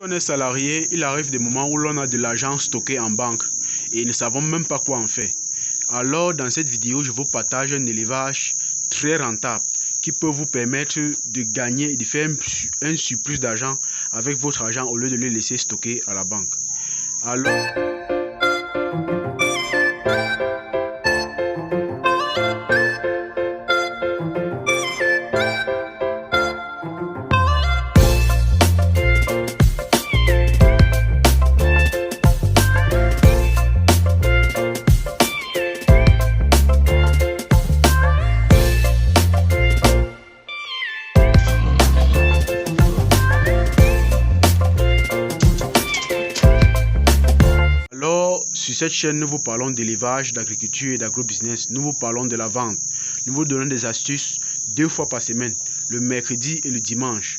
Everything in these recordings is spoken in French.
Quand on est salarié, il arrive des moments où l'on a de l'argent stocké en banque et ne savons même pas quoi en faire. Alors, dans cette vidéo, je vous partage un élevage très rentable qui peut vous permettre de gagner et de faire un surplus d'argent avec votre argent au lieu de le laisser stocker à la banque. Alors, sur cette chaîne, nous vous parlons d'élevage, d'agriculture et d'agrobusiness. Nous vous parlons de la vente. Nous vous donnons des astuces 2 fois par semaine, le mercredi et le dimanche.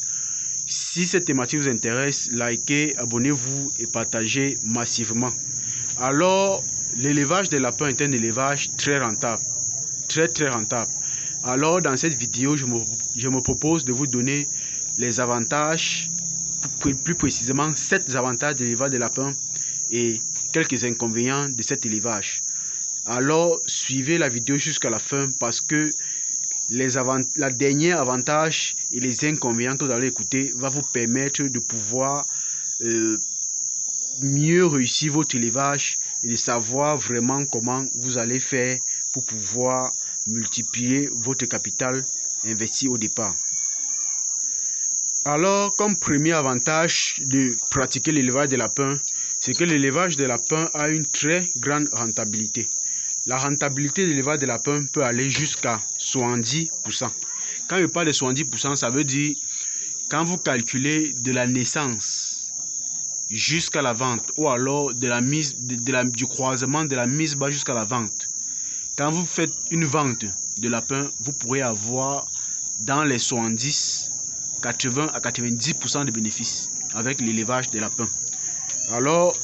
Si cette thématique vous intéresse, likez, abonnez-vous et partagez massivement. Alors, l'élevage des lapins est un élevage très rentable. Très rentable. Alors, dans cette vidéo, je me propose de vous donner les avantages, plus précisément 7 avantages de l'élevage des lapins et quelques inconvénients de cet élevage. Alors, suivez la vidéo jusqu'à la fin parce que la dernière avantage et les inconvénients que vous allez écouter va vous permettre de pouvoir mieux réussir votre élevage et de savoir vraiment comment vous allez faire pour pouvoir multiplier votre capital investi au départ. Alors, comme premier avantage de pratiquer l'élevage des lapins, c'est que l'élevage des lapins a une très grande rentabilité. La rentabilité de l'élevage des lapins peut aller jusqu'à 70%. Quand je parle de 70%, ça veut dire quand vous calculez de la naissance jusqu'à la vente ou alors du croisement de la mise bas jusqu'à la vente. Quand vous faites une vente de lapins, vous pourrez avoir dans les 70, 80 à 90% de bénéfices avec l'élevage des lapins. Alors,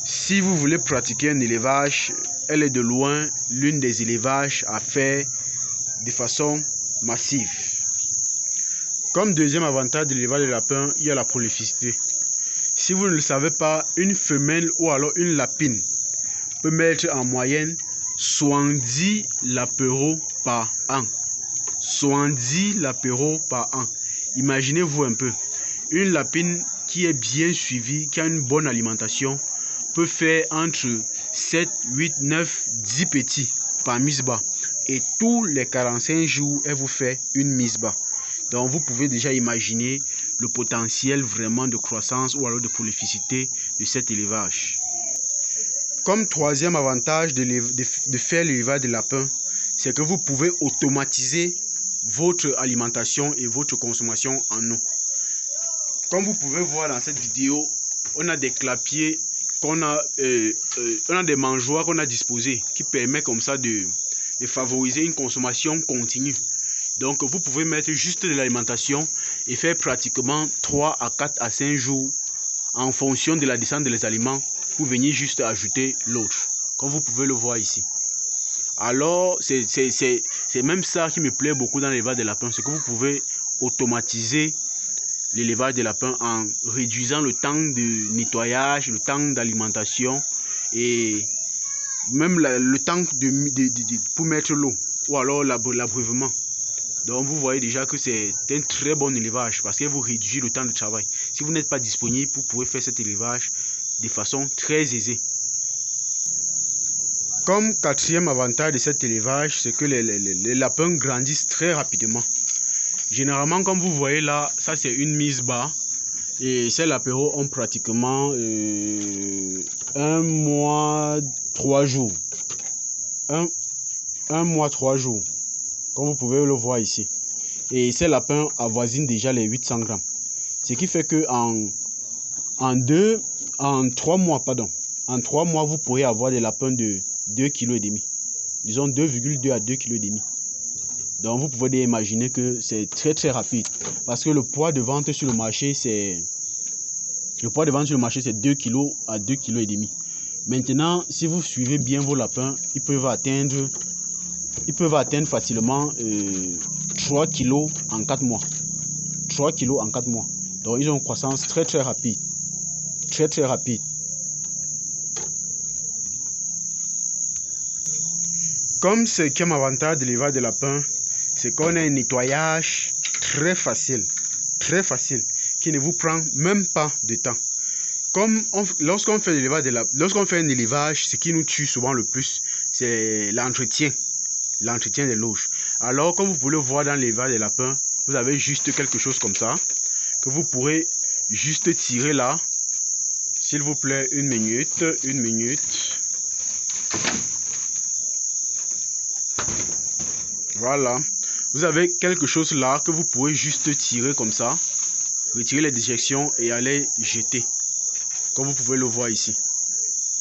si vous voulez pratiquer un élevage, elle est de loin l'une des élevages à faire de façon massive. Comme deuxième avantage de l'élevage des lapins, il y a la prolificité. Si vous ne le savez pas, une femelle ou alors une lapine peut mettre en moyenne 70 lapéraux par an. 70 lapéraux par an. Imaginez-vous un peu. Une lapine qui est bien suivie, qui a une bonne alimentation, peut faire entre 7, 8, 9, 10 petits par mise bas. Et tous les 45 jours, elle vous fait une mise bas. Donc vous pouvez déjà imaginer le potentiel vraiment de croissance ou alors de prolificité de cet élevage. Comme troisième avantage de faire l'élevage des lapins, c'est que vous pouvez automatiser votre alimentation et votre consommation en eau. Comme vous pouvez voir dans cette vidéo, on a des clapiers, on a des mangeoires qu'on a disposés qui permettent comme ça de favoriser une consommation continue. Donc vous pouvez mettre juste de l'alimentation et faire pratiquement 3 à 4 à 5 jours en fonction de la descente des aliments pour venir juste ajouter l'autre, comme vous pouvez le voir ici. Alors c'est même ça qui me plaît beaucoup dans l'élevage des lapins, c'est que vous pouvez automatiser l'élevage des lapins en réduisant le temps de nettoyage, le temps d'alimentation et même le temps pour mettre l'eau ou alors l'abreuvement. Donc vous voyez déjà que c'est un très bon élevage parce que vous réduisez le temps de travail. Si vous n'êtes pas disponible, vous pouvez faire cet élevage de façon très aisée. Comme quatrième avantage de cet élevage, c'est que les lapins grandissent très rapidement. Généralement, comme vous voyez là, ça c'est une mise bas. Et ces lapéraux ont pratiquement 1 mois 3 jours. 1 mois 3 jours. Comme vous pouvez le voir ici. Et ces lapins avoisinent déjà les 800 grammes. Ce qui fait que en 3 mois, vous pourrez avoir des lapins de 2,5 kg. Disons 2,2 à 2,5 kg. Donc vous pouvez imaginer que c'est très rapide. Parce que le poids de vente sur le marché, c'est 2 kg à 2,5 kg. Maintenant, si vous suivez bien vos lapins, ils peuvent atteindre facilement 3 kg en 4 mois. 3 kg en 4 mois. Donc ils ont une croissance très très rapide. Très très rapide. Comme cinquième avantage de l'élevage de lapins, c'est qu'on a un nettoyage très facile, qui ne vous prend même pas de temps. Comme lorsqu'on fait un élevage, ce qui nous tue souvent le plus, c'est l'entretien des loges. Alors, comme vous pouvez le voir dans l'élevage des lapins, vous avez juste quelque chose comme ça, que vous pourrez juste tirer là. S'il vous plaît, une minute. Voilà. Vous avez quelque chose là que vous pouvez juste tirer comme ça. Retirer les déjections et aller jeter. Comme vous pouvez le voir ici.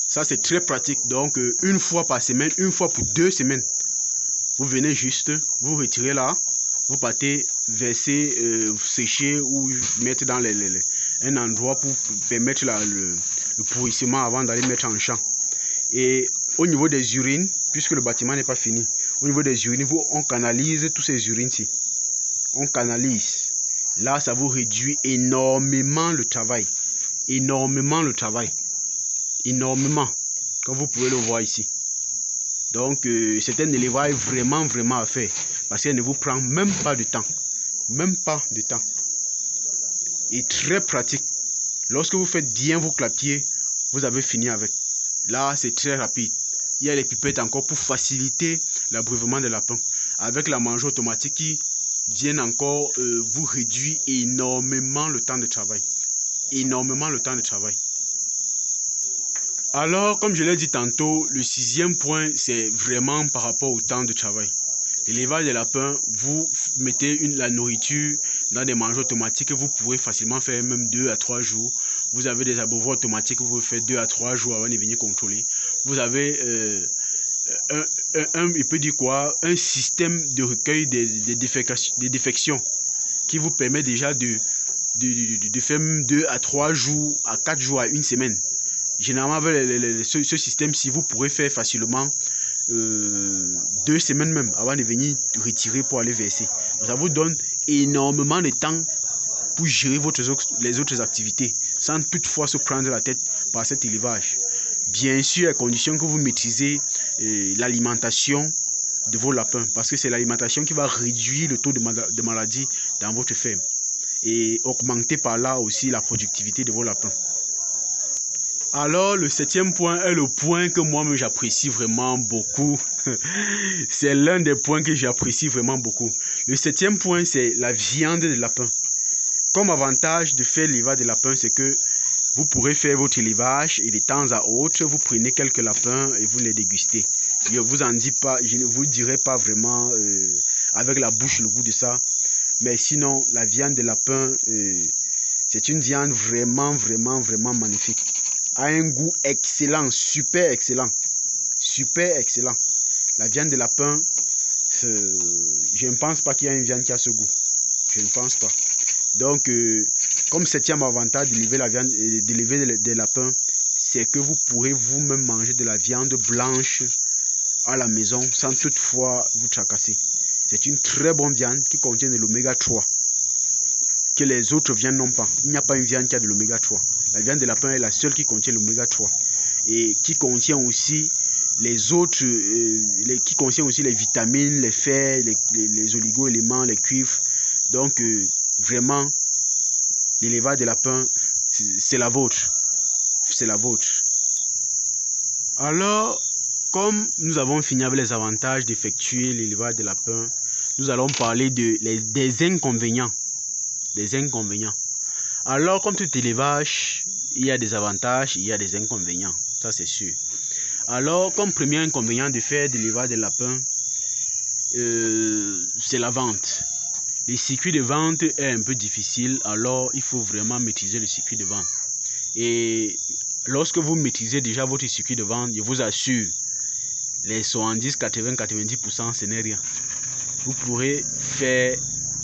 Ça, c'est très pratique. Donc, une fois par semaine, une fois pour 2 semaines. Vous venez juste, vous retirez là. Vous partez verser, sécher ou mettre dans un endroit pour permettre le pourrissement avant d'aller mettre en champ. Et au niveau des urines, puisque le bâtiment n'est pas fini, au niveau des urines, on canalise tous ces urines-ci. On canalise. Là, ça vous réduit énormément le travail. Énormément, comme vous pouvez le voir ici. Donc, c'est un élevage vraiment à faire. Parce qu'elle ne vous prend même pas de temps. Et très pratique. Lorsque vous faites bien vos clapiers, vous avez fini avec. Là, c'est très rapide. Il y a les pipettes encore pour faciliter l'abreuvement des lapins. Avec la mangeoire automatique qui vient encore vous réduire énormément le temps de travail. Alors, comme je l'ai dit tantôt, le 6e point, c'est vraiment par rapport au temps de travail. L'élevage des lapins, vous mettez la nourriture dans des mangeoires automatiques que vous pourrez facilement faire même 2 à 3 jours. Vous avez des abreuvoirs automatiques que vous pouvez faire 2 à 3 jours avant de venir contrôler. Vous avez un système de recueil des défections qui vous permet déjà de faire 2 à 3 jours, à 4 jours, à 1 semaine. Généralement, avec ce système-ci, vous pourrez faire facilement 2 semaines même avant de venir retirer pour aller verser. Donc, ça vous donne énormément de temps pour gérer les autres activités sans toutefois se prendre la tête par cet élevage. Bien sûr, à condition que vous maîtrisez l'alimentation de vos lapins, parce que c'est l'alimentation qui va réduire le taux de maladie dans votre ferme et augmenter par là aussi la productivité de vos lapins. Alors, le 7e point est le point que moi-même j'apprécie vraiment beaucoup. C'est l'un des points que j'apprécie vraiment beaucoup. Le 7e point, c'est la viande de lapin. Comme avantage de faire l'élevage de lapins, c'est que vous pourrez faire votre élevage et de temps à autre, vous prenez quelques lapins et vous les dégustez. Je ne vous dirai pas vraiment avec la bouche le goût de ça. Mais sinon, la viande de lapin, c'est une viande vraiment magnifique. A un goût excellent, super excellent. La viande de lapin, je ne pense pas qu'il y a une viande qui a ce goût. Je ne pense pas. Donc, comme 7e avantage d'élever des lapins, c'est que vous pourrez vous-même manger de la viande blanche à la maison sans toutefois vous tracasser. C'est une très bonne viande qui contient de l'oméga 3 que les autres viandes n'ont pas. Il n'y a pas une viande qui a de l'oméga 3. La viande de lapin est la seule qui contient l'oméga 3 et qui contient aussi les autres, qui contient aussi les vitamines, les fer, les oligo-éléments, les cuivres. Donc, vraiment, l'élevage de lapin, c'est la vôtre. Alors, comme nous avons fini avec les avantages d'effectuer l'élevage de lapin, nous allons parler des inconvénients. Alors, comme tout élevage, il y a des avantages, il y a des inconvénients. Ça, c'est sûr. Alors, comme premier inconvénient de faire de l'élevage de lapins, c'est la vente. Le circuit de vente est un peu difficile, alors il faut vraiment maîtriser le circuit de vente. Et lorsque vous maîtrisez déjà votre circuit de vente, je vous assure, les 70, 80, 90%, ce n'est rien. Vous pourrez faire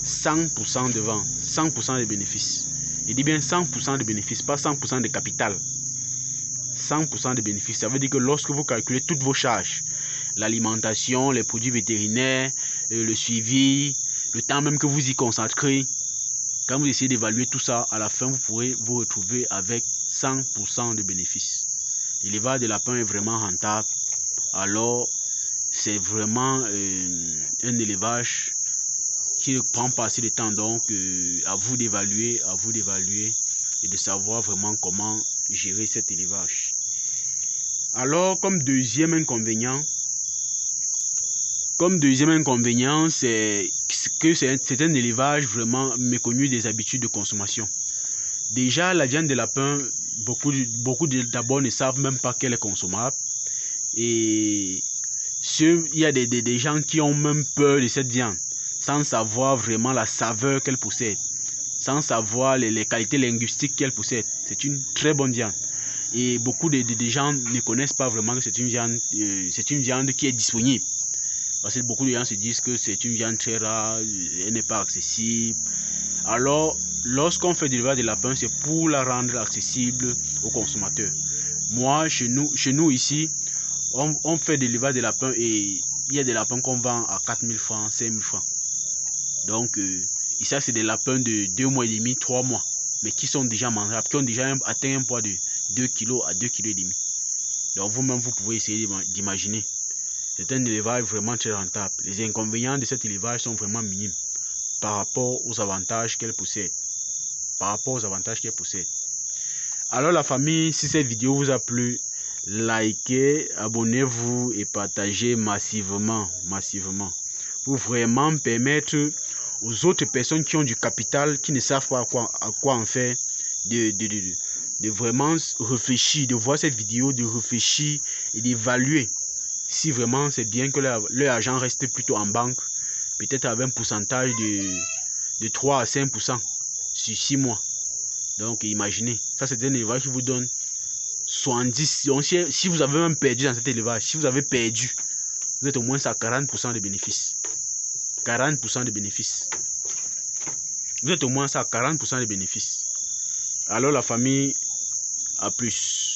100% de vente, 100% de bénéfices. Je dis bien 100% de bénéfices, pas 100% de capital. 100% de bénéfices, ça veut dire que lorsque vous calculez toutes vos charges, l'alimentation, les produits vétérinaires, le suivi, le temps même que vous y consacrez, Quand vous essayez d'évaluer tout ça, à la fin, vous pourrez vous retrouver avec 100% de bénéfices. L'élevage de lapin est vraiment rentable. Alors, c'est vraiment un élevage qui ne prend pas assez de temps. Donc, à vous d'évaluer et de savoir vraiment comment gérer cet élevage. Alors, comme deuxième inconvénient, c'est que c'est un élevage vraiment méconnu des habitudes de consommation. Déjà, la viande de lapin, beaucoup d'abord ne savent même pas qu'elle est consommable. Et il y a des gens qui ont même peur de cette viande, sans savoir vraiment la saveur qu'elle possède, sans savoir les qualités linguistiques qu'elle possède. C'est une très bonne viande. Et beaucoup de gens ne connaissent pas vraiment que c'est une viande qui est disponible. Parce que beaucoup de gens se disent que c'est une viande très rare, elle n'est pas accessible. Alors, lorsqu'on fait de l'élevage de lapin, c'est pour la rendre accessible aux consommateurs. Moi, chez nous ici, on fait de l'élevage de lapin et il y a des lapins qu'on vend à 4 000 francs, 5 000 francs. Donc, ça, c'est des lapins de 2 mois et demi, 3 mois, mais qui sont déjà mangeables, qui ont déjà atteint un poids de 2 kg à 2 kg et demi. Donc, vous-même, vous pouvez essayer d'imaginer. C'est un élevage vraiment très rentable. Les inconvénients de cet élevage sont vraiment minimes par rapport aux avantages qu'elle possède. Alors la famille, si cette vidéo vous a plu, likez, abonnez-vous et partagez massivement. Pour vraiment permettre aux autres personnes qui ont du capital, qui ne savent pas à quoi en faire, de vraiment réfléchir, de voir cette vidéo, de réfléchir et d'évaluer si vraiment c'est bien que leur argent reste plutôt en banque, peut-être avec un pourcentage de 3 à 5% sur 6 mois. Donc imaginez, ça c'est un élevage qui vous donne 70. Donc, si vous avez même perdu dans cet élevage, si vous avez perdu, vous êtes au moins à 40% de bénéfices. 40% de bénéfices. Vous êtes au moins à 40% de bénéfices. Alors la famille, à plus.